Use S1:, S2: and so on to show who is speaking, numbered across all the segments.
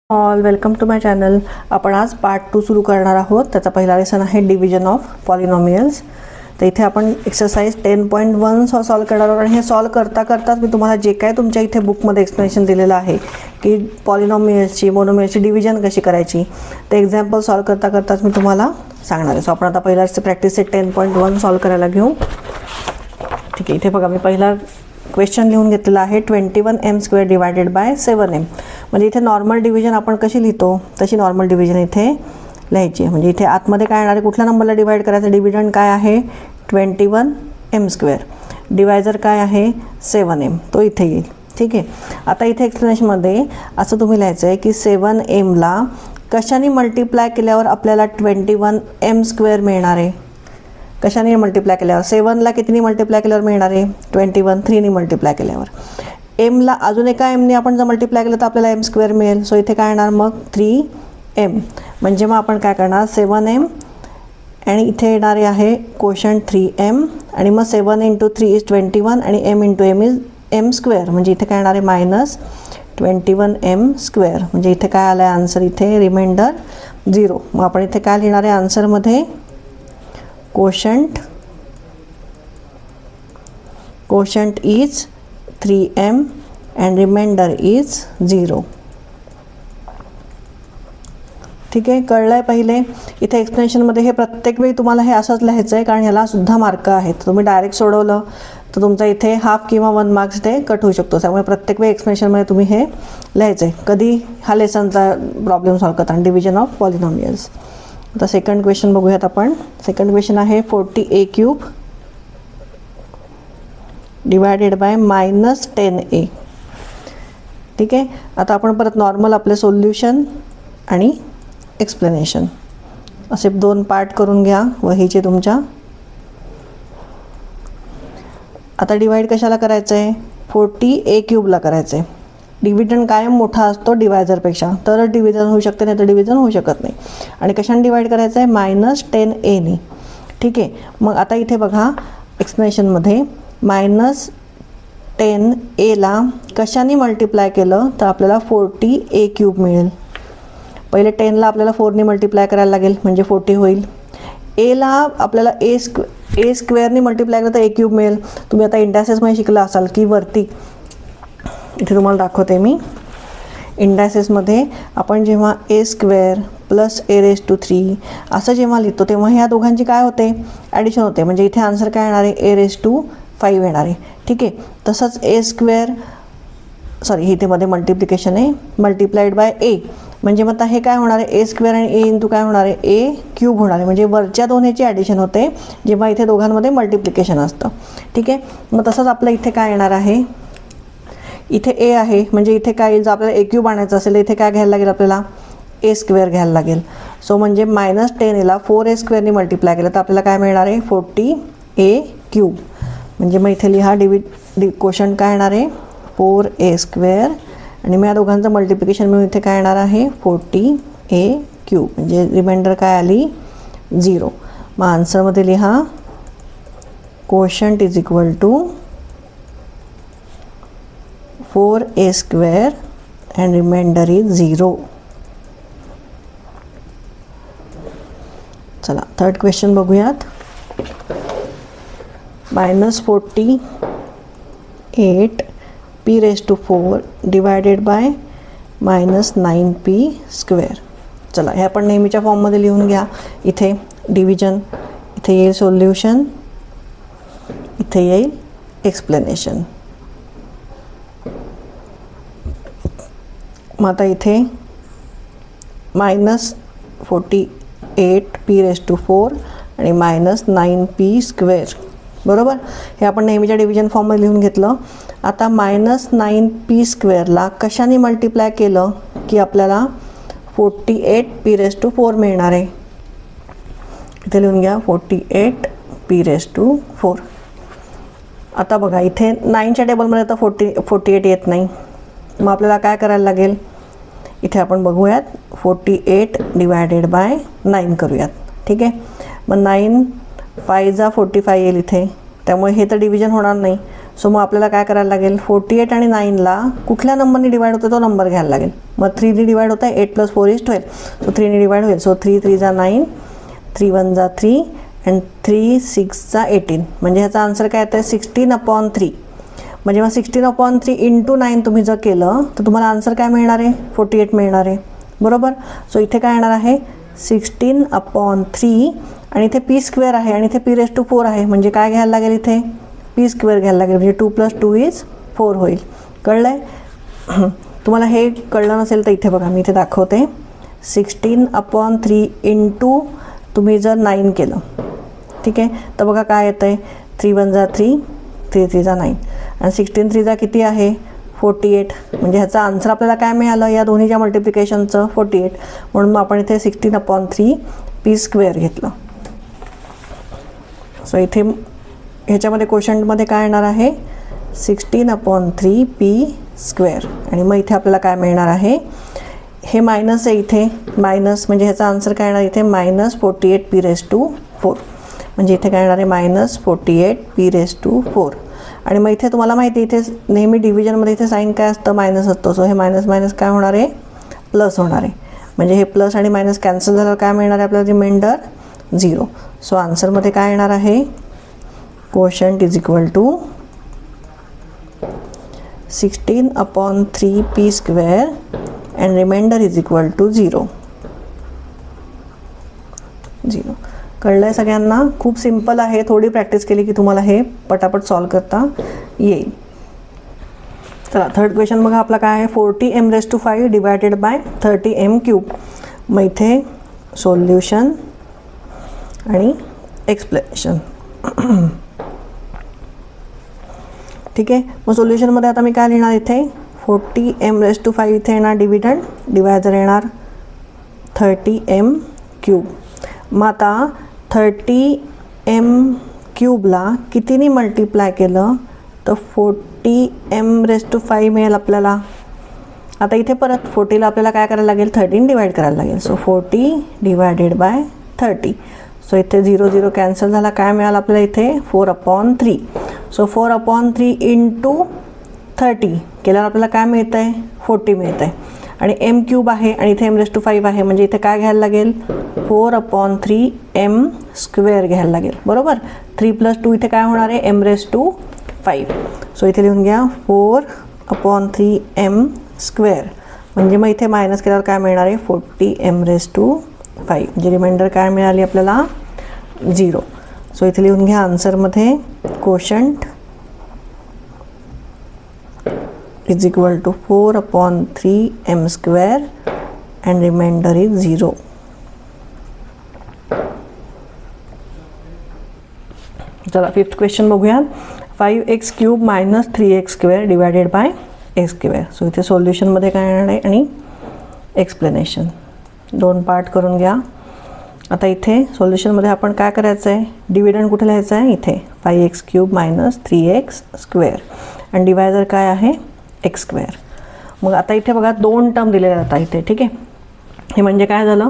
S1: All welcome to my channel. आपण आज part 2 सुरू करणार आहोत. त्याचा पहिला लेसन आहे डिव्हिजन ऑफ पॉलिनॉमियल्स. तर इथे आपण एक्सरसाइज 10.1 सॉल्व करणार आहोत आणि हे सॉल्व करता करताच मी तुम्हाला जे काय तुमच्या इथे बुकमध्ये एक्सप्लेनेशन दिलेलं आहे की पॉलिनॉमियल्सची मोनोमियल्सची डिव्हिजन कशी करायची ते एक्झाम्पल सॉल्व करता करताच मी तुम्हाला सांगणार आहे. सो आपण आता पहिला प्रॅक्टिस सेट 10.1 सॉल्व करायला घेऊ. ठीक आहे, इथे बघा मी पहिला क्वेश्चन लिहून घेतलेला आहे 21m² डिवायडेड बाय 7m. म्हणजे इथे नॉर्मल डिव्हिजन आपण कशी लिहितो तशी नॉर्मल डिव्हिजन इथे लिहायची आहे. म्हणजे इथे आतमध्ये काय येणार आहे, कुठल्या नंबरला डिवाइड करायचं, डिव्हिडंड काय आहे 21m², डिवायझर काय आहे 7m, तो इथे येईल. ठीक आहे, आता इथे एक्सप्लेनेशनमध्ये असं तुम्ही लिहायचं आहे की 7mला कशाने मल्टिप्लाय केल्यावर आपल्याला 21m² मिळणार आहे. कशाने मल्टिप्लाय केल्यावर 7ला कितीने मल्टिप्लाय केल्यावर मिळणार आहे 21, 3ने मल्टिप्लाय केल्यावर. एमला अजून एका एमने आपण जर मल्टिप्लाय केलं तर आपल्याला m² मिळेल. सो इथे काय येणार मग 3m. म्हणजे मग आपण काय करणार 7m आणि इथे येणारे आहे कोशंट 3m आणि मग 7 × 3 = 21 आणि m × m इज m². म्हणजे इथे काय येणार आहे -21m². म्हणजे इथे काय आलं आहे आन्सर, इथे रिमाइंडर 0. मग आपण इथे काय लिहिणार आहे आन्सरमध्ये quotient is 3m and remainder is 0. ठीक आहे, कळलं आहे पहिले. इथे एक्सप्लेनेशनमध्ये हे प्रत्येक वेळी तुम्हाला हे असंच लिहायचं आहे कारण ह्याला सुद्धा मार्क आहेत. तुम्ही डायरेक्ट सोडवलं तर तुमचा इथे हाफ किंवा 1 मार्क्स ते कट होऊ शकतो. त्यामुळे प्रत्येक वेळी एक्सप्लेनेशनमध्ये तुम्ही हे लिहायचं आहे. कधी हा लेसनचा प्रॉब्लेम सॉल्व करताना डिव्हिजन ऑफ पॉलिनॉमियल्स. आता सेकंड क्वेश्चन बघूयात आपण. सेकंड क्वेश्चन आहे 40a³ डिवायडेड बाय -10a. ठीक आहे, आता आपण परत नॉर्मल आपले सोल्युशन आणि एक्सप्लेनेशन असे 2 पार्ट करून घ्या वहीचे तुमच्या. आता डिवाइड कशाला करायचं आहे 40a³ करायचं आहे. डिव्हिडंड कायम मोठा असतो डिवायझरपेक्षा, तरच डिव्हिजन होऊ शकते, नाही तर डिव्हिजन होऊ शकत नाही. आणि कशाने डिवाइड करायचं आहे -10a. ठीक आहे, मग आता इथे बघा एक्सप्लेनेशनमध्ये -10aला कशाने मल्टिप्लाय केलं तर आपल्याला 40a³ मिळेल. पहिले 10ला आपल्याला 4ने मल्टिप्लाय करायला लागेल म्हणजे 40 होईल. एला आपल्याला a² मल्टिप्लाय केलं तर a³ मिळेल. तुम्ही आता इंडायसेसमध्ये शिकला असाल की वरती इथे तुम्हाला दाखवते मी. इंडायसेसमध्ये आपण जेव्हा a² + a³ असं जेव्हा लिहितो तेव्हा ह्या दोघांची काय होते ॲडिशन होते. म्हणजे इथे आन्सर काय येणार आहे a⁵ येणार आहे. ठीक आहे, तसंच इथे मध्ये मल्टिप्लिकेशन आहे मल्टिप्लाइड बाय a. म्हणजे मग आता हे काय होणार आहे a² आणि a काय होणार आहे a³ होणार आहे. म्हणजे वरच्या दोन्हीची ॲडिशन होते जेव्हा इथे दोघांमध्ये मल्टिप्लिकेशन असतं. ठीक आहे, मग तसंच आपलं इथे काय येणार आहे, इथे a आहे म्हणजे इथे काय येईल, जर आपल्याला a³ आणायचं असेल इथे काय घ्यायला लागेल आपल्याला a² घ्यायला लागेल. सो म्हणजे -10ला 4a² मल्टिप्लाय केलं तर आपल्याला काय मिळणार आहे 40a³. म्हणजे मग इथे लिहा क्वोशंट काय येणार आहे 4a² आणि मग या दोघांचं मल्टिप्लिकेशन मिळून इथे काय येणार आहे 40a³. म्हणजे रिमाइंडर काय आली 0. मग आन्सरमध्ये लिहा quotient is equal to 4a² and remainder is 0. चला थर्ड क्वेश्चन बघूयात. -48p⁴ divided by -9p². चला हे आपण नेहमीच्या फॉर्ममध्ये लिहून घ्या. इथे डिव्हिजन, इथे येईल सोल्युशन, इथे येईल एक्सप्लेनेशन. मग आता इथे -48p⁴ आणि -9p². बरोबर, हे आपण नेहमीच्या डिव्हिजन फॉर्ममध्ये लिहून घेतलं. आता -9p² कशाने मल्टिप्लाय केलं की आपल्याला 48p⁴ मिळणार आहे. इथे लिहून घ्या 48p⁴. आता बघा इथे 9च्या टेबलमध्ये तर 48 येत नाही. मग आपल्याला काय करायला लागेल, इथे आपण बघूयात 48 डिवायडेड बाय 9 करूयात. ठीक आहे, मग 9 5 × 45 येईल इथे, त्यामुळे हे तर डिव्हिजन होणार नाही. सो मग आपल्याला काय करायला लागेल, 48 आणि 9ला कुठल्या नंबरने डिवाइड होतो तो नंबर घ्यायला लागेल. मग 3ने डिवाइड होत आहे, 8 + 4 = 12. सो 3ने डिवाइड होईल. So 3 × 3 = 9, 3 × 1 = 3 and 3 × 6 = 18. म्हणजे ह्याचा आन्सर काय येतं आहे 16/3. म्हणजे मग 16/3 × 9 तुम्ही जर केलं तर तुम्हाला आन्सर काय मिळणार आहे, 48 मिळणार आहे. बरोबर. सो इथे काय येणार आहे 16/3 आणि इथे p² आहे आणि इथे p⁴ आहे. म्हणजे काय घ्यायला लागेल, इथे p² घ्यायला लागेल. म्हणजे 2 + 2 = 4 होईल. कळलं आहे. तुम्हाला हे कळलं नसेल तर इथे बघा, मी इथे दाखवते. 16/3 × तुम्ही जर 9 केलं, ठीक आहे, तर बघा काय येतं आहे 3 × 1 = 3, 3 × 3 = 9 आणि 16 × 3 = किती आहे 48. म्हणजे ह्याचा आन्सर आपल्याला काय मिळालं या दोन्हीच्या मल्टिप्लिकेशनचं 48. म्हणून मग आपण इथे 16/3 p² घेतलं. सो इथे ह्याच्यामध्ये क्वेश्चनमध्ये काय येणार आहे 16/3 p² आणि मग इथे आपल्याला काय मिळणार आहे, हे मायनस आहे इथे, मायनस म्हणजे ह्याचा आन्सर काय येणार इथे -48 p⁴. म्हणजे इथे काय येणार आहे -48 p⁴. आणि मग इथे तुम्हाला माहिती आहे इथे नेहमी डिव्हिजनमध्ये इथे साईन काय असतं, मायनस असतो. सो हे मायनस मायनस काय होणार आहे प्लस होणार आहे. म्हणजे हे प्लस आणि मायनस कॅन्सल झाल्यावर काय मिळणार आहे आपल्याला रिमाइंडर 0. सो आन्सरमध्ये काय येणार आहे क्वोशंट = 16/3 p² अँड रिमाइंडर = 0. कळलं आहे सगळ्यांना. खूप सिम्पल आहे. थोडी प्रॅक्टिस केली की तुम्हाला हे पटापट सॉल्व करता येईल. चला थर्ड क्वेश्चन बघा आपला काय आहे 40m⁵ डिवायडेड बाय 30m³. मग इथे सोल्युशन आणि एक्सप्लेनेशन. ठीक आहे. मग सोल्युशनमध्ये आता मी काय लिहिणार इथे 40m⁵ इथे येणार डिव्हिडंड, डिवायझर येणार 30m³. मग आता 30m³ कितीने मल्टिप्लाय केलं तर 40m⁵ मिळेल आपल्याला. आता इथे परत 40ला आपल्याला काय करायला लागेल 30 डिवाइड करायला लागेल. सो 40 / 30. सो इथे 0 0 कॅन्सल झाला. काय मिळालं आपल्याला इथे 4/3. सो 4/3 × 30 केल्यावर आपल्याला काय मिळतं आहे 40 मिळतं आहे. आणि m³ आहे आणि इथे m⁵ आहे. म्हणजे इथे काय घ्यायला लागेल 4/3 m² घ्यायला लागेल. बरोबर. 3 + 2 इथे काय होणार आहे m⁵. सो इथे लिहून घ्या 4/3 m². म्हणजे मग इथे मायनस केल्यावर काय मिळणार आहे 40 m⁵. म्हणजे रिमाइंडर काय मिळाली आपल्याला 0. सो इथे लिहून घ्या आन्सरमध्ये क्वोशंट = 4/3 m² अँड रिमाइंडर = 0. चला फिफ्थ क्वेश्चन बघूया 5x³ - 3x² divided by x². So इथे सोल्युशनमध्ये काय येणार आहे आणि एक्सप्लेनेशन. 2 पार्ट करून घ्या. आता इथे सोल्युशनमध्ये आपण काय करायचं आहे डिव्हिडंड कुठे लिहायचं आहे इथे 5x³ - 3x² आणि डिवायझर काय आहे x². मग आता इथे बघा 2 टर्म दिलेल्या जातात इथे. ठीक आहे. हे म्हणजे काय झालं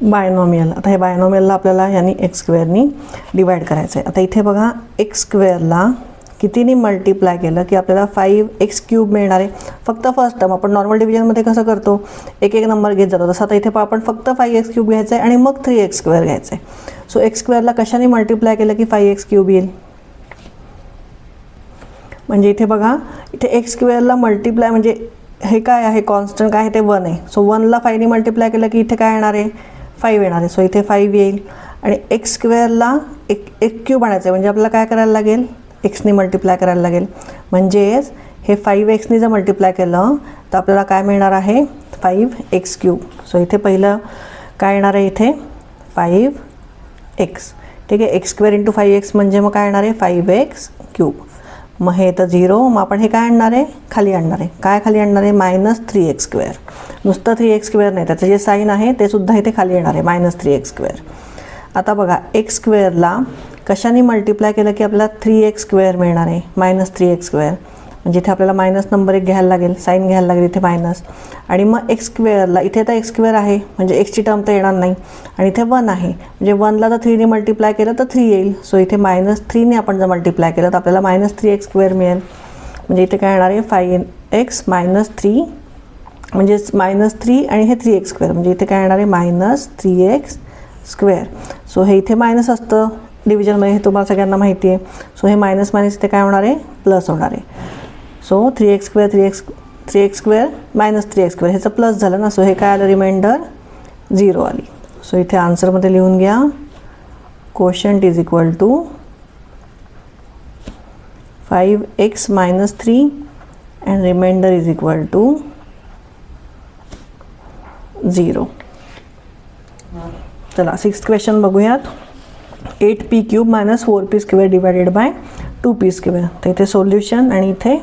S1: बायनॉमियल. आता हे बायनॉमियलला आपल्याला यानी x² डिवाइड करायचं आहे. आता इथे बघा x² कितीने मल्टिप्लाय केलं की आपल्याला 5x³ मिळणार आहे. फक्त फर्स्ट टर्म आपण नॉर्मल डिव्हिजनमध्ये कसं करतो एक एक नंबर घेत जातो तसं आता इथे आपण फक्त 5x³ घ्यायचं आहे आणि मग 3x² घ्यायचं आहे. सो x² कशाने मल्टिप्लाय केलं की 5x³ येईल. म्हणजे इथे बघा इथे x² मल्टिप्लाय म्हणजे हे काय आहे कॉन्स्टंट काय आहे ते 1 आहे. सो 1ला 5ने मल्टिप्लाय केलं की इथे काय येणार आहे 5 येणार आहे. सो इथे 5 येईल आणि x² एक क्यूब आणायचं आहे. म्हणजे आपल्याला काय करायला लागेल एक्सने मल्टिप्लाय करायला लागेल. म्हणजेच हे 5x ने जर मल्टिप्लाय केलं तर आपल्याला काय मिळणार आहे 5x³. सो इथे पहिलं काय येणार आहे इथे 5x. ठीक आहे. x² × 5x म्हणजे मग काय येणार आहे 5x³. मग हे तर 0. मग आपण हे काय आणणार आहे खाली आणणार आहे. काय खाली आणणार आहे -3x². नुसतं 3x² नाही त्याचं जे साईन आहे ते सुद्धा इथे खाली येणार आहे -3x². आता बघा x² कशाने मल्टिप्लाय केलं की आपल्याला 3x² मिळणार आहे -3x². म्हणजे इथे आपल्याला मायनस नंबर एक घ्यायला लागेल, साईन घ्यायला लागेल इथे मायनस. आणि मग एक्स स्क्वेअरला इथे तर एक्स स्क्वेअर आहे म्हणजे एक्सची टर्म तर येणार नाही, आणि इथे 1 आहे म्हणजे 1ला जर 3ने मल्टिप्लाय केलं तर 3 येईल. सो इथे -3ने आपण जर मल्टिप्लाय केलं तर आपल्याला -3x स्क्वेअर मिळेल. म्हणजे इथे काय येणार आहे 5x - 3 म्हणजे -3 आणि हे 3x स्क्वेअर म्हणजे इथे काय येणार आहे -3x स्क्वेअर. सो हे इथे मायनस असतं डिव्हिजनमध्ये, हे तुम्हाला सगळ्यांना माहिती आहे. सो हे मायनस मायनस इथे काय होणार आहे प्लस होणार आहे. So 3x square 3x square -3x square ह्याचं प्लस झालं ना. सो हे काय आलं रिमाइंडर 0 आली. सो इथे आन्सरमध्ये लिहून घ्या quotient is equal to 5x - 3 and remainder is equal to 0. चला 6th क्वेश्चन बघूयात. 8p³ - 4p square divided by 2p square. तर इथे सोल्युशन आणि इथे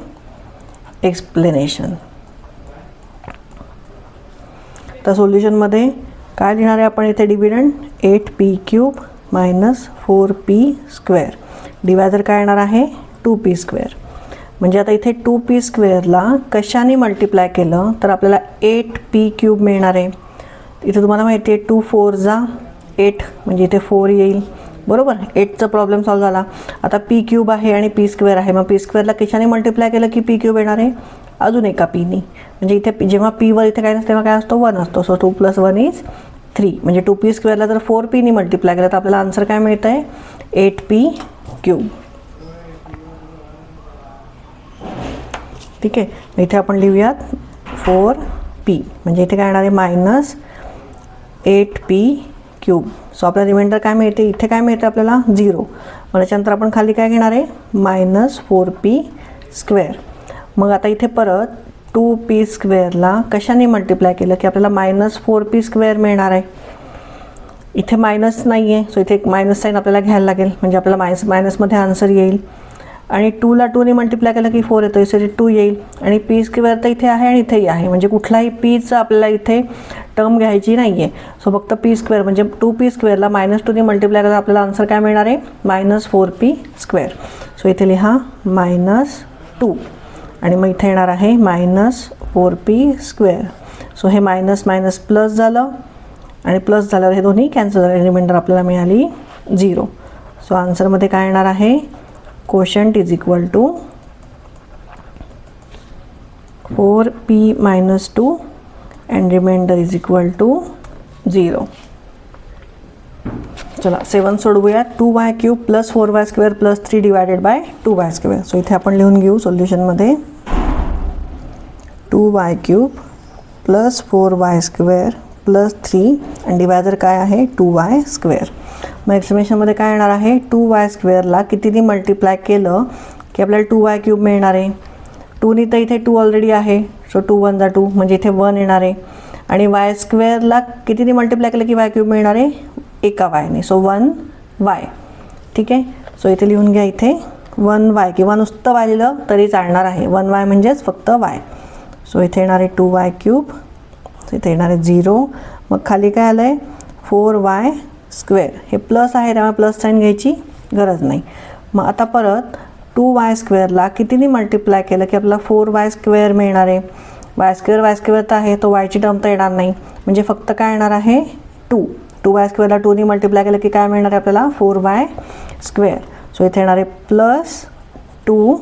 S1: एक्सप्लेनेशन. तर सोल्युशनमध्ये काय लिहिणार आहे आपण इथे dividend 8p³ - 4p square. Divisor काय येणार आहे 2p स्क्वेअर. म्हणजे आता इथे 2p स्क्वेअरला कशाने मल्टिप्लाय केलं तर आपल्याला 8p³ मिळणार आहे. इथे तुम्हाला माहिती आहे 2 4 जा 8 म्हणजे इथे 4 येईल बरोबर. 8चा प्रॉब्लेम सॉल्व झाला. आता p³ आहे आणि p स्क्वेअर आहे, मग p स्क्वेअरला कशाने मल्टिप्लाय केलं की p³ येणार आहे अजून एका pनी. म्हणजे इथे जेव्हा pवर इथे काय नसतं तेव्हा काय असतो 1 असतो. So 2 + 1 is 3. म्हणजे 2p स्क्वेअरला जर 4pनी मल्टिप्लाय केलं तर आपल्याला आन्सर काय मिळतं आहे 8p³. ठीक आहे. इथे आपण लिहूयात 4p म्हणजे इथे काय येणार आहे -8p³. सो आपल्याला रिमाइंडर काय मिळते इथे काय मिळते आपल्याला 0. मग त्याच्यानंतर आपण खाली काय घेणार आहे -4p स्क्वेअर. मग आता इथे परत 2p स्क्वेअरला कशाने मल्टिप्लाय केलं की आपल्याला -4p स्क्वेअर मिळणार आहे. इथे मायनस नाही आहे सो इथे एक मायनस साईन आपल्याला घ्यायला लागेल म्हणजे आपल्याला मायनसमध्ये आन्सर येईल. आणि 2ला 2ने मल्टिप्लाय केलं की 4 येतो, इथे 2 येईल. आणि p स्क्वेअर तर इथे आहे आणि इथेही आहे म्हणजे कुठलाही pचं आपल्याला इथे टर्म घ्यायची नाही आहे. सो फक्त p स्क्वेअर म्हणजे 2p स्क्वेअरला -2ने मल्टिप्लाय केलं आपल्याला आन्सर काय मिळणार आहे -4p स्क्वेअर. सो इथे लिहा -2 आणि मग इथे येणार आहे -4p स्क्वेअर. सो हे मायनस मायनस प्लस झालं आणि प्लस झाल्यावर हे दोन्ही कॅन्सल झाले. रिमाइंडर आपल्याला मिळाली 0. सो आन्सरमध्ये काय येणार आहे quotient is equal to 4p - 2 and remainder is equal to 0. चला 7 सोडवूयात. 2y³ + 4y² + 3 divided by 2y square. So इथे आपण लिहून घेऊ सोल्युशनमध्ये 2y³ + 4y² + 3 आणि डिवायझर काय आहे 2y स्क्वेअर. मग एक्सप्लेनेशनमध्ये काय येणार आहे 2y स्क्वेअरला कितीने मल्टिप्लाय केलं की आपल्याला 2y³ मिळणार आहे. 2ने तर इथे 2 ऑलरेडी आहे सो 2 1 जा 2 म्हणजे इथे 1 येणार आहे. आणि y स्क्वेअरला कितीने मल्टिप्लाय केलं की y³ मिळणार आहे एका yने. So 1y. ठीक आहे. सो इथे लिहून घ्या इथे 1y किंवा नुसतं y लिहिलं तरी चालणार आहे. 1y म्हणजेच फक्त y. सो इथे येणार आहे 2y³. इथे येणार आहे 0. मग खाली काय आलं आहे 4y स्क्वेअर. हे प्लस आहे त्यामुळे प्लस साईन घ्यायची गरज नाही. मग आता परत 2y स्क्वेअरला कितीने मल्टिप्लाय केलं की आपल्याला 4y स्क्वेअर मिळणार आहे. y स्क्वेअर तर आहे तो yची टर्म तर येणार नाही म्हणजे फक्त काय येणार आहे 2y स्क्वेअरला 2ने मल्टिप्लाय केलं की काय मिळणार आहे आपल्याला 4y स्क्वेअर. सो इथे येणार आहे +2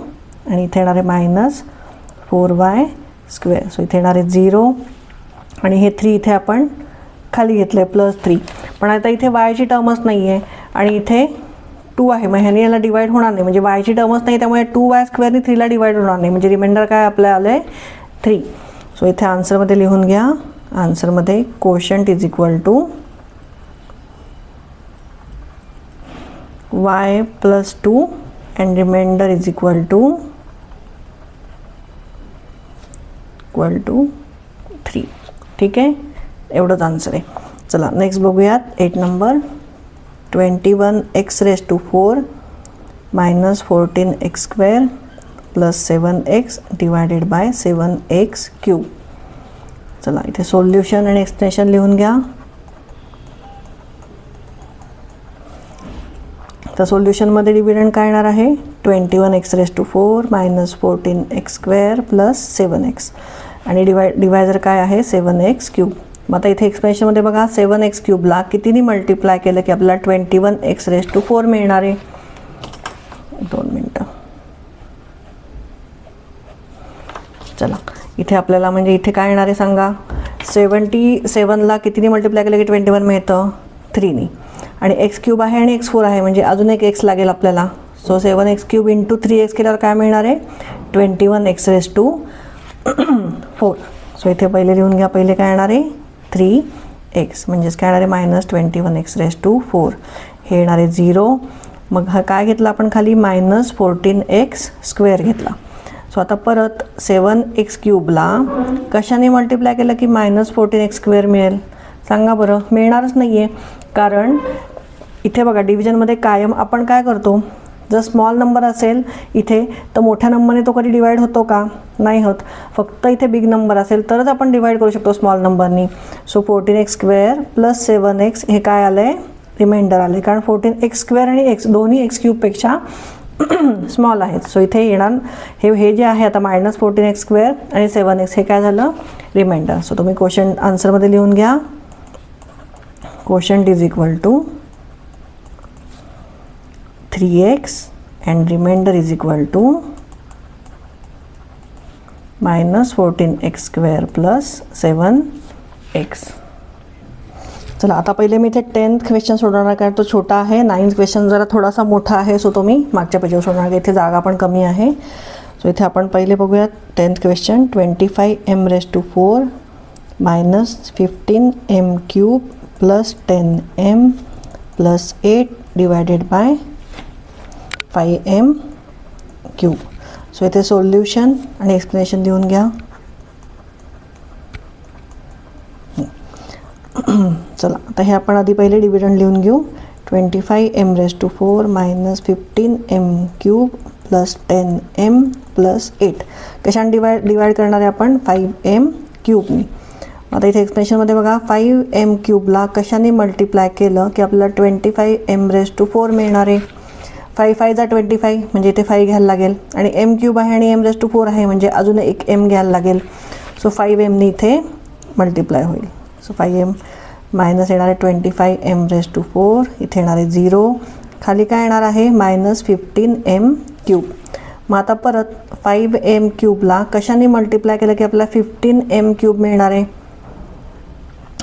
S1: आणि इथे येणार आहे -4y स्क्वेअर. सो इथे येणार आहे 0 आणि हे 3 इथे आपण खाली घेतलं आहे +3. पण आता इथे yची टर्मच नाही आहे आणि इथे 2 आहे मग ह्याने याला डिवाईड होणार नाही म्हणजे yची टर्मच नाही त्यामुळे 2y स्क्वेअरने 3ला डिवाईड होणार नाही म्हणजे रिमाइंडर काय आपल्याला आलं आहे 3. सो इथे आन्सरमध्ये लिहून घ्या. आन्सरमध्ये quotient is equal to y + 2 and remainder is equal to 3. ठीक आहे. एवढंच आन्सर आहे. चला नेक्स्ट बघूयात 8 number. 21x⁴ - 14x² + 7x divided by 7x³. चला इथे सोल्युशन आणि एक्सप्लेनेशन लिहून घ्या. तर सोल्युशनमध्ये डिव्हिडंड काय येणार आहे 21x⁴ minus 14x² plus 7x आणि डिवायझर काय आहे 7x³. मग आता इथे एक्सप्रेशनमध्ये बघा 7x³ कितीने मल्टिप्लाय केलं की आपल्याला 21x⁴ मिळणार आहे. 2 मिनटं. चला इथे आपल्याला म्हणजे इथे काय येणार आहे सांगा 77ला कितीने मल्टिप्लाय केलं की 21 मिळतं 3ने आणि x³ आहे आणि x4 आहे म्हणजे अजून एक x लागेल आपल्याला. सो 7x³ इंटू 3x केल्यावर काय मिळणार आहे 21x⁴. सो इथे पहिले लिहून घ्या. पहिले काय येणार आहे 3x म्हणजेच काय येणार आहे मायनस 21x⁴. हे येणार आहे 0. मग हा काय घेतला आपण खाली मायनस 14x² घेतला. सो आता परत 7x³ कशाने मल्टिप्लाय केलं की मायनस 14x² मिळेल सांगा बरं. मिळणारच नाही आहे कारण इथे बघा डिव्हिजनमध्ये कायम आपण काय करतो जर स्मॉल नंबर असेल इथे तर मोठ्या नंबरने तो कधी डिवाईड होतो का नाही होत. फक्त इथे बिग नंबर असेल तरच आपण डिवाईड करू शकतो small नंबरनी. So 14x² plus 7x हे काय आलं आहे रिमाइंडर आले कारण 14x² आणि x दोन्ही x³ स्मॉल आहेत. सो इथे येणार हे जे आहे आता मायनस 14x² आणि 7x हे काय झालं रिमाइंडर. सो तुम्ही क्वेश्चन आन्सरमध्ये लिहून घ्या quotient is equal to 3x and remainder is equal to minus 14x² plus 7x. चला आता पहिले मी इथे 10th क्वेश्चन सोडवणार कारण तो छोटा आहे. 9th क्वेश्चन जरा थोडासा मोठा आहे सो तो मी मागच्या पेजवर सोडणार इथे जागा पण कमी आहे. सो इथे आपण पहिले बघूयात 10th question 25m⁴ minus 15m³ plus 10m plus 8 divided by 5m³. So इथे सोल्युशन आणि एक्सप्लेनेशन लिहून घ्या. चला आता हे आपण आधी पहिले डिव्हिडंड लिहून घेऊ 25m⁴ minus 15m³ plus 10m plus 8 कशाने डिवाइड करणार आहे आपण 5m³नी. आता इथे एक्सप्लेनेशनमध्ये बघा 5m³ कशाने मल्टिप्लाय केलं की आपल्याला 25m⁴ मिळणार आहे. 5 5 जा 25 म्हणजे इथे 5 घ्यायला लागेल आणि m³ आहे आणि m⁴ आहे म्हणजे अजून एक m घ्यायला लागेल. सो 5mनी इथे मल्टिप्लाय होईल. सो 5m मायनस येणार आहे 25m⁴ इथे येणार आहे 0 खाली काय येणार आहे मायनस 15m³. मग आता परत 5m³ कशाने मल्टिप्लाय केलं की आपल्याला 15m³ मिळणार आहे.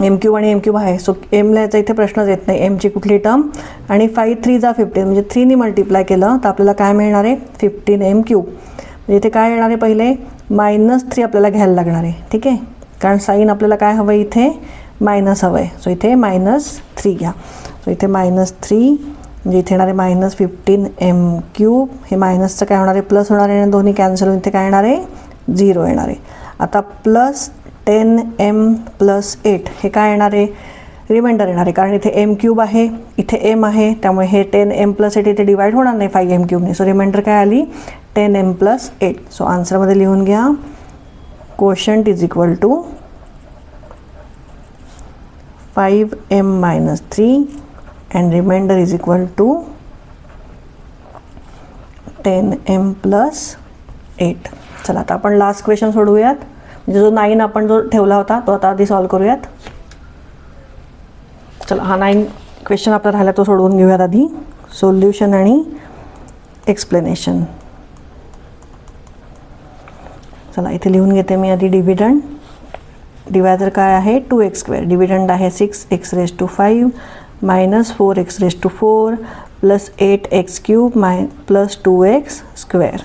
S1: m³ आणि m³ आहे सो m लिहायचा इथे प्रश्नच येत नाही mची कुठली टर्म आणि 5 3 जा 15 म्हणजे 3नी मल्टिप्लाय केलं तर आपल्याला काय मिळणार आहे 15m³. म्हणजे इथे काय येणार आहे पहिले -3 आपल्याला घ्यायला लागणार आहे ठीक आहे कारण साईन आपल्याला काय हवं आहे इथे मायनस हवं आहे. सो इथे -3 घ्या. सो इथे -3 म्हणजे इथे येणार आहे -15m³ हे मायनसचं काय होणार आहे प्लस होणार आहे आणि दोन्ही कॅन्सल होऊन इथे काय येणार आहे 0 येणार आहे. आता प्लस 10m प्लस 8 हे काय येणार आहे रिमाइंडर येणार आहे कारण इथे m³ आहे इथे m आहे त्यामुळे हे 10m प्लस 8 इथे डिवाइड होणार नाही 5m³ सो रिमाइंडर काय आली 10m प्लस 8. सो आन्सरमध्ये लिहून घ्या quotient is equal to 5m-3 and remainder is equal to 10m plus 8. चला आता आपण लास्ट क्वेश्चन सोडवूयात म्हणजे जो 9 आपण जो ठेवला होता तो आता आधी सॉल्व करूयात. चला हा 9 क्वेश्चन आपला राहिला तो सोडवून घेऊयात आधी. सोल्युशन आणि एक्सप्लेनेशन. चला इथे लिहून घेते मी आधी डिव्हिडंड. डिवायझर काय आहे 2x². डिव्हिडंड आहे 6x⁵ minus 4x⁴ plus 8x³ plus 2x².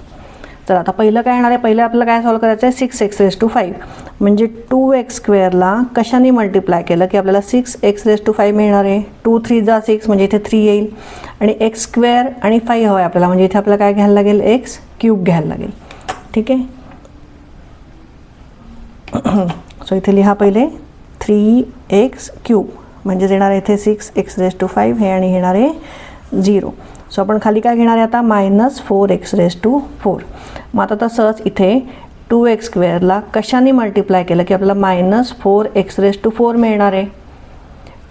S1: तर आता पहिलं काय येणार आहे पहिलं आपल्याला काय सॉल्व करायचं आहे 6x⁵ म्हणजे 2x² कशाने मल्टिप्लाय केलं की आपल्याला 6x⁵ मिळणार आहे. 2 3 जा 6 म्हणजे इथे 3 येईल आणि x² आणि 5 हवं आहे आपल्याला म्हणजे इथे आपल्याला काय घ्यायला लागेल x³ घ्यायला लागेल ठीक आहे. सो इथे लिहा पहिले 3x³ म्हणजे येणार आहे इथे 6x⁵ हे आणि येणार आहे 0. सो आपण खाली काय घेणार आहे आता -4x⁴. मग आता तसंच इथे 2x² कशाने मल्टिप्लाय केलं की आपल्याला -4x⁴ मिळणार आहे.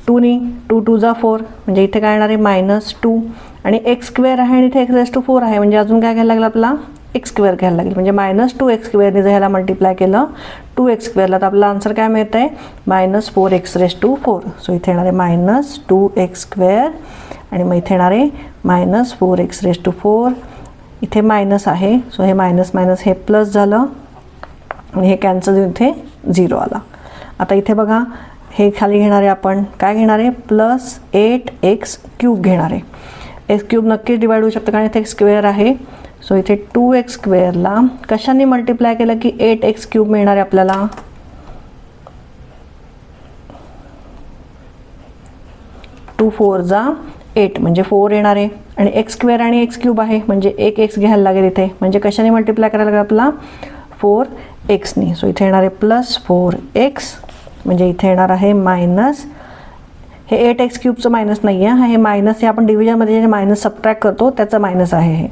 S1: 2नी 2 2 जा 4 म्हणजे इथे काय येणार आहे -2 आणि एक्स स्क्वेअर आहे आणि इथे एक्स रेस टू 4 आहे, म्हणजे अजून काय घ्यायला लागलं आपला एक्स स्क्वेअर घ्यायला लागेल. म्हणजे -2x स्क्वेअरने जर ह्याला मल्टिप्लाय केलं 2x स्क्वेअरला तर आपला आन्सर काय मिळतं आहे -4x रेस टू 4. सो इथे येणार आहे -2x स्क्वेअर आणि मग इथे येणार आहे -4x रेस टू 4. इथे मायनस आहे, सो हे मायनस मायनस हे प्लस झालं आणि हे कॅन्सल इथे 0 आला. आता इथे बघा हे खाली घेणार आहे आपण, काय घेणार आहे +8x क्यूब घेणार आहे. एक्स क्यूब नक्कीच डिवाइड होऊ शकतं कारण इथे स्क्वेअर आहे. सो इथे 2x स्क्वेअरला कशाने मल्टिप्लाय केलं की 8x क्यूब मिळणार आहे आपल्याला. 2 4 जा 8 म्हणजे 4 येणार आहे आणि एक्स स्क्वेअर आणि एक्स क्यूब आहे म्हणजे एक एक्स घ्यायला लागेल इथे. म्हणजे कशाने मल्टिप्लाय करायला लागेल आपला 4xनी. सो इथे येणार आहे +4x म्हणजे इथे येणार आहे मायनस, हे 8x क्यूबचं मायनस नाही आहे, हे मायनस हे आपण डिव्हिजनमध्ये जे मायनस सबट्रॅक्ट करतो त्याचं मायनस आहे हे.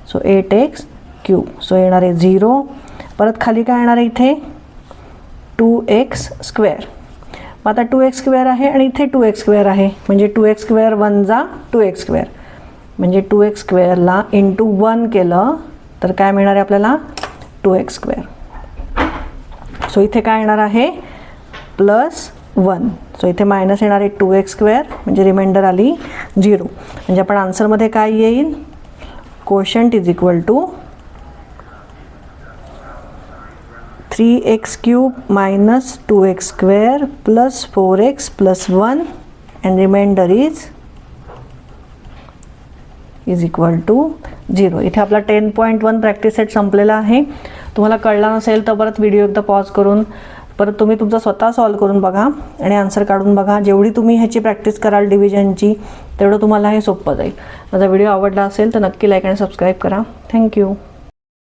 S1: So 8x cube. सो येणार आहे 0. परत खाली काय येणार आहे इथे 2x स्क्वेअर. मग आता 2x स्क्वेअर आहे आणि इथे 2x स्क्वेअर आहे म्हणजे 2x स्क्वेअर 1 जा 2x स्क्वेअर म्हणजे 2x स्क्वेअरला इंटू 1 केलं तर काय मिळणार आहे आपल्याला 2x स्क्वेअर. सो इथे काय येणार आहे +1. सो इथे मायनस येणार आहे 2x स्क्वेअर म्हणजे रिमाइंडर आली 0. म्हणजे आपण आन्सरमध्ये काय येईल quotient is equal to 3x cube -2x square +4x +1 and remainder is equal to 0. इथे आपला 10.1 प्रॅक्टिस सेट संपलेला आहे. तुम्हाला कळला नसेल तर परत व्हिडिओ एकदा पॉज करून परत तुम्ही तुमचा स्वतः सॉल्व करून बघा आणि आन्सर काढून बघा. जेवढी तुम्ही ह्याची प्रॅक्टिस कराल डिव्हिजनची तेवढं तुम्हाला हे सोपं जाईल. माझा व्हिडिओ आवडला असेल तर नक्की लाईक आणि सबस्क्राईब करा. थँक्यू.